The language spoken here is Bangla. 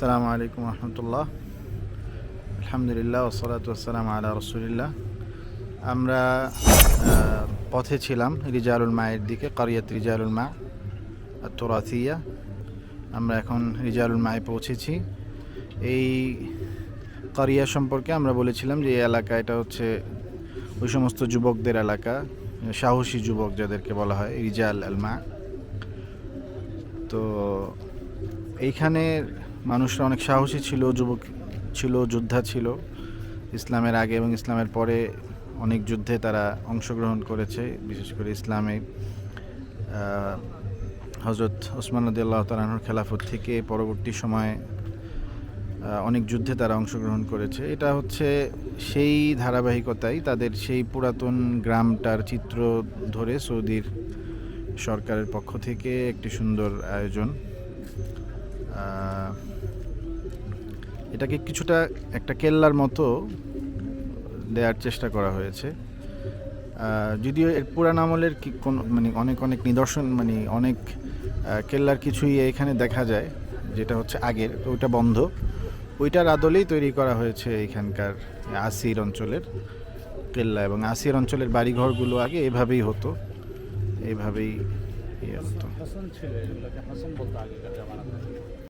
আসসালামু আলাইকুম রহমতুল্লাহ। আলহামদুলিল্লাহ ওসসালাতু ওয়াসসালামু আলা রাসূলিল্লাহ। আমরা পথে ছিলাম রিজালুল মায়ের দিকে, কারিয়াত রিজালুল মা আত-তুরাথিয়া। আমরা এখন রিজালুল মায়ে পৌঁছেছি। এই কারিয়া সম্পর্কে আমরা বলেছিলাম যে এই এলাকা, এটা হচ্ছে ওই সমস্ত যুবকদের এলাকা, সাহসী যুবক যাদেরকে বলা হয় রিজাল আল মা। তো এইখানে মানুষরা অনেক সাহসী ছিল, যুবক ছিল, যোদ্ধা ছিল। ইসলামের আগে এবং ইসলামের পরে অনেক যুদ্ধে তারা অংশগ্রহণ করেছে। বিশেষ করে ইসলামে হযরত ওসমান রাদিয়াল্লাহু তাআলা আনহুর খেলাফত থেকে পরবর্তী সময়ে অনেক যুদ্ধে তারা অংশগ্রহণ করেছে। এটা হচ্ছে সেই ধারাবাহিকতায় তাদের সেই পুরাতন গ্রামটার চিত্র ধরে সৌদির সরকারের পক্ষ থেকে একটি সুন্দর আয়োজন। এটাকে কিছুটা একটা কেল্লার মতো দেওয়ার চেষ্টা করা হয়েছে। যদিও এর পুরান আমলের অনেক নিদর্শন, অনেক কেল্লার কিছুই এখানে দেখা যায়, যেটা হচ্ছে আগের, তো ওইটা বন্ধ। ওইটার আদলেই তৈরি করা হয়েছে এখানকার আসির অঞ্চলের কেল্লা, এবং আসির অঞ্চলের বাড়িঘরগুলো আগে এভাবেই হতো, এইভাবেই হতো।